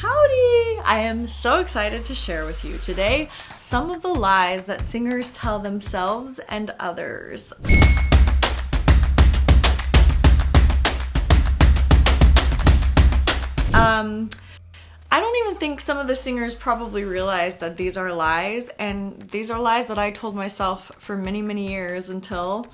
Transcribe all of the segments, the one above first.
Howdy! I am so excited to share with you today some of the lies that singers tell themselves and others. I don't even think some of the singers probably realize that these are lies, and these are lies that I told myself for many, many years until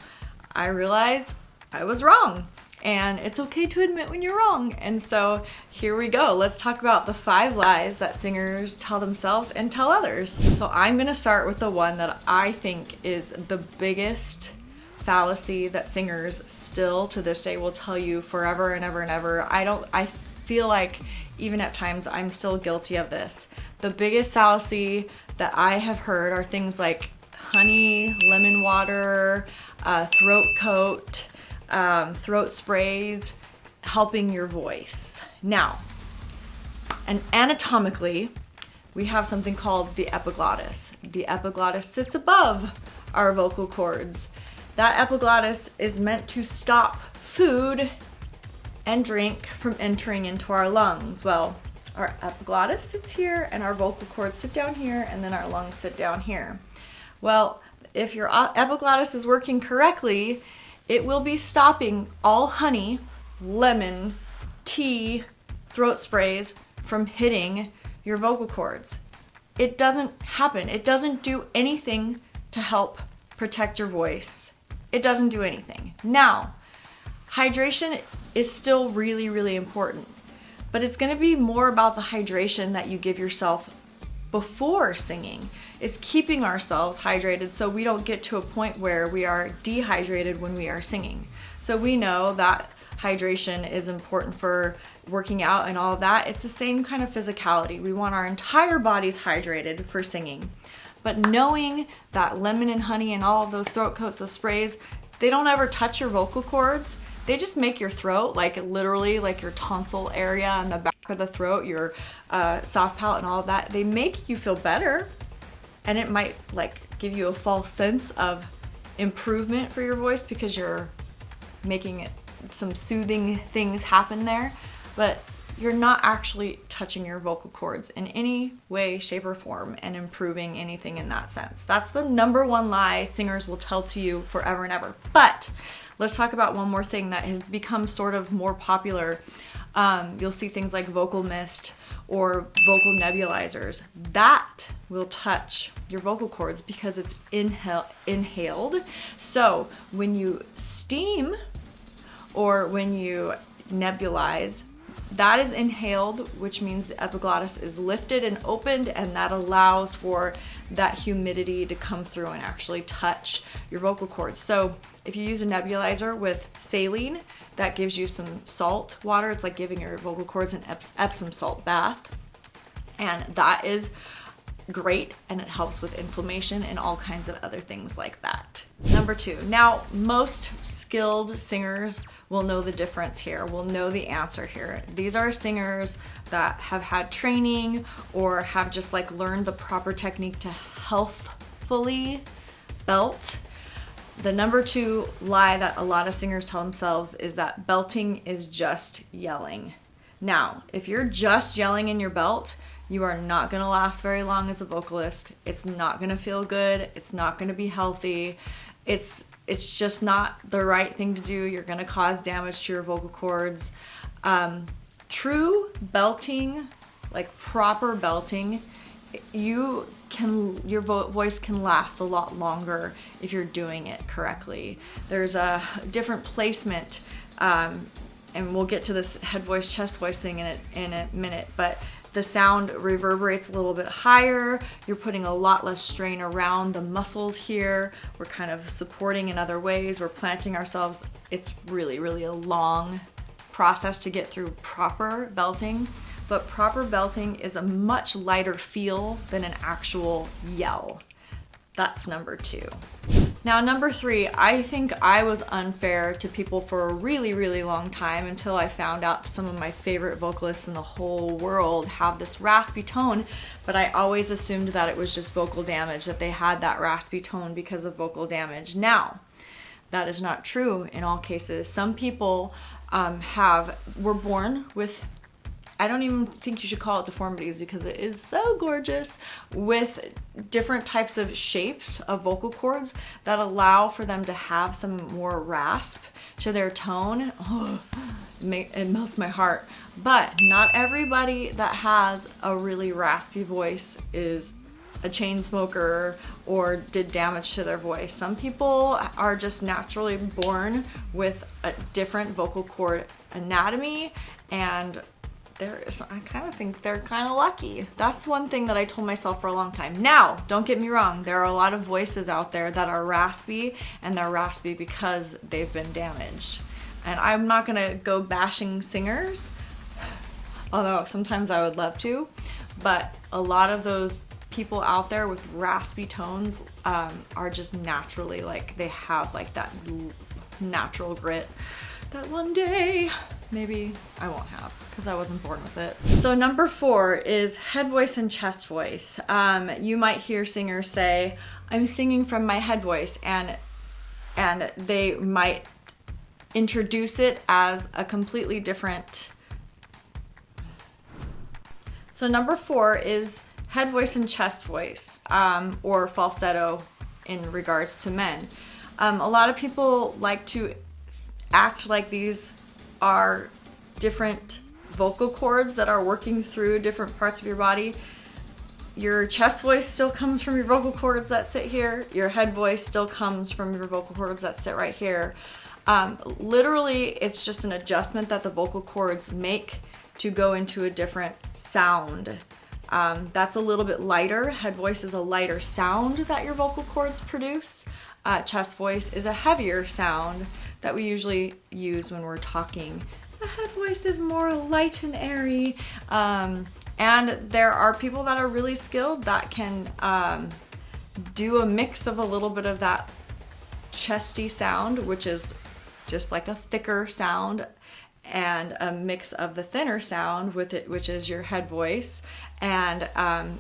I realized I was wrong. And it's okay to admit when you're wrong. And so here we go. Let's talk about the 5 lies that singers tell themselves and tell others. So I'm going to start with the one that I think is the biggest fallacy that singers still to this day will tell you forever and ever and ever. I feel like even at times I'm still guilty of this. The biggest fallacy that I have heard are things like honey, lemon water, throat coat, throat sprays, helping your voice. Now, and anatomically, we have something called the epiglottis. The epiglottis sits above our vocal cords. That epiglottis is meant to stop food and drink from entering into our lungs. Well, our epiglottis sits here and our vocal cords sit down here and then our lungs sit down here. Well, if your epiglottis is working correctly, it will be stopping all honey, lemon, tea, throat sprays from hitting your vocal cords. It doesn't happen. It doesn't do anything to help protect your voice. It doesn't do anything. Now, hydration is still really, really important, but it's going to be more about the hydration that you give yourself before singing. It's keeping ourselves hydrated so we don't get to a point where we are dehydrated when we are singing. So we know that hydration is important for working out and all of that. It's the same kind of physicality. We want our entire bodies hydrated for singing. But knowing that lemon and honey and all of those throat coats, those sprays, they don't ever touch your vocal cords. They just make your throat, like literally like your tonsil area and the back of the throat, your soft palate and all of that, they make you feel better. And it might like give you a false sense of improvement for your voice because you're making some soothing things happen there. But you're not actually touching your vocal cords in any way, shape, or form and improving anything in that sense. That's the number one lie singers will tell to you forever and ever. But let's talk about one more thing that has become sort of more popular. You'll see things like vocal mist or vocal nebulizers. That will touch your vocal cords because it's inhaled. So when you steam or when you nebulize, that is inhaled, which means the epiglottis is lifted and opened, and that allows for that humidity to come through and actually touch your vocal cords. So if you use a nebulizer with saline, that gives you some salt water. It's like giving your vocal cords an Epsom salt bath. And that is great, and it helps with inflammation and all kinds of other things like that. Number 2. Now, most skilled singers will know the difference here, will know the answer here. These are singers that have had training or have just like learned the proper technique to healthfully belt. The number 2 lie that a lot of singers tell themselves is that belting is just yelling. Now, if you're just yelling in your belt, you are not going to last very long as a vocalist. It's not going to feel good. It's not going to be healthy. It's just not the right thing to do. You're going to cause damage to your vocal cords. True belting, like proper belting, your voice can last a lot longer if you're doing it correctly. There's a different placement, and we'll get to this head voice, chest voice thing in a minute, but the sound reverberates a little bit higher. You're putting a lot less strain around the muscles here. We're kind of supporting in other ways. We're planting ourselves. It's really, really a long process to get through proper belting. But proper belting is a much lighter feel than an actual yell. That's number 2. Now, number 3, I think I was unfair to people for a really, really long time until I found out some of my favorite vocalists in the whole world have this raspy tone, but I always assumed that it was just vocal damage, that they had that raspy tone because of vocal damage. Now, that is not true in all cases. Some people were born with I don't even think you should call it deformities because it is so gorgeous, with different types of shapes of vocal cords that allow for them to have some more rasp to their tone. Oh, it melts my heart. But not everybody that has a really raspy voice is a chain smoker or did damage to their voice. Some people are just naturally born with a different vocal cord anatomy, and I kind of think they're kind of lucky. That's one thing that I told myself for a long time. Now, don't get me wrong, there are a lot of voices out there that are raspy, and they're raspy because they've been damaged. And I'm not gonna go bashing singers, although sometimes I would love to, but a lot of those people out there with raspy tones are just naturally, like, they have like that natural grit that one day maybe I won't have because I wasn't born with it. So number 4 is head voice and chest voice. You might hear singers say, I'm singing from my head voice, and they might introduce it as a completely different. So number 4 is head voice and chest voice, or falsetto in regards to men. A lot of people like to act like these are different vocal cords that are working through different parts of your body. Your chest voice still comes from your vocal cords that sit here. Your head voice still comes from your vocal cords that sit right here. Literally, it's just an adjustment that the vocal cords make to go into a different sound. That's a little bit lighter. Head voice is a lighter sound that your vocal cords produce. Chest voice is a heavier sound that we usually use when we're talking. The head voice is more light and airy. And there are people that are really skilled that can do a mix of a little bit of that chesty sound, which is just like a thicker sound, and a mix of the thinner sound with it, which is your head voice. And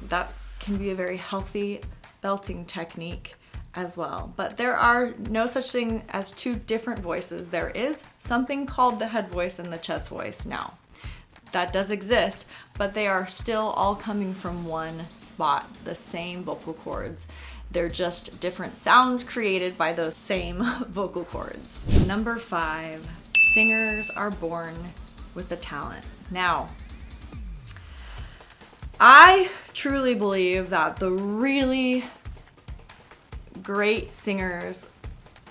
that can be a very healthy belting technique as well. But there are no such thing as two different voices. There is something called the head voice and the chest voice now. That does exist, but they are still all coming from one spot, the same vocal cords. They're just different sounds created by those same vocal cords. Number 5, singers are born with the talent. Now, I truly believe that the really great singers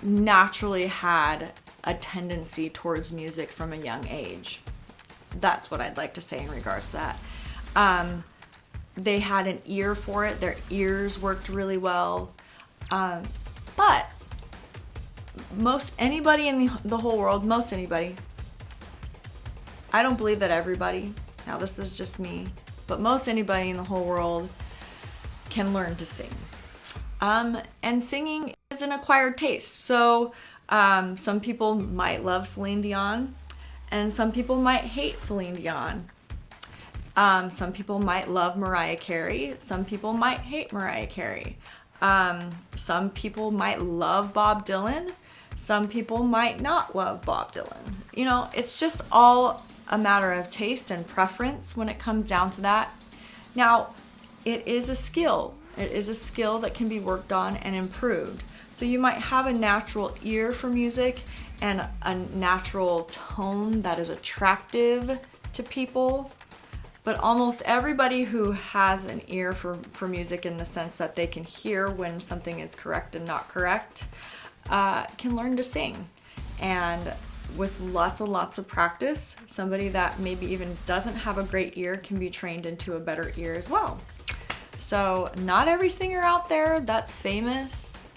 naturally had a tendency towards music from a young age. That's what I'd like to say in regards to that. They had an ear for it. Their ears worked really well. But most anybody in the whole world, most anybody, I don't believe that everybody, now this is just me, but most anybody in the whole world can learn to sing. And singing is an acquired taste. So some people might love Celine Dion, and some people might hate Celine Dion. Some people might love Mariah Carey. Some people might hate Mariah Carey. Some people might love Bob Dylan. Some people might not love Bob Dylan. You know, it's just all a matter of taste and preference when it comes down to that. Now, it is a skill. It is a skill that can be worked on and improved. So you might have a natural ear for music and a natural tone that is attractive to people. But almost everybody who has an ear for music, in the sense that they can hear when something is correct and not correct, can learn to sing. And with lots and lots of practice, somebody that maybe even doesn't have a great ear can be trained into a better ear as well. So not every singer out there that's famous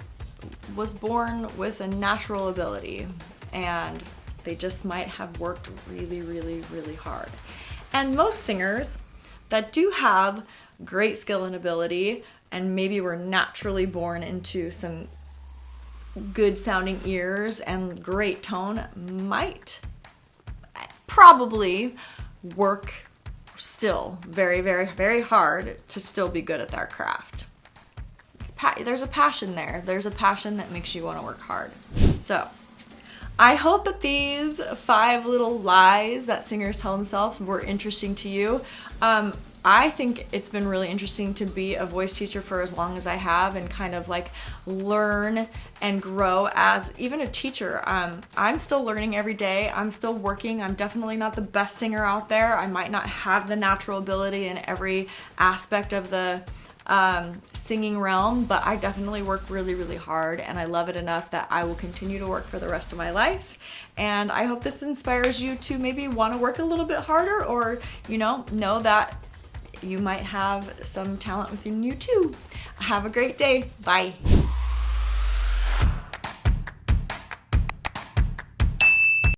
was born with a natural ability, and they just might have worked really, really, really hard. And most singers that do have great skill and ability, and maybe were naturally born into some good sounding ears and great tone, might probably work still very, very, very hard to still be good at their craft. There's a passion there. There's a passion that makes you want to work hard. So I hope that these 5 little lies that singers tell themselves were interesting to you. I think it's been really interesting to be a voice teacher for as long as I have and kind of like learn and grow as even a teacher. I'm still learning every day. I'm still working. I'm definitely not the best singer out there. I might not have the natural ability in every aspect of the singing realm, but I definitely work really, really hard, and I love it enough that I will continue to work for the rest of my life. And I hope this inspires you to maybe want to work a little bit harder, or know that you might have some talent within you too. Have a great day. Bye.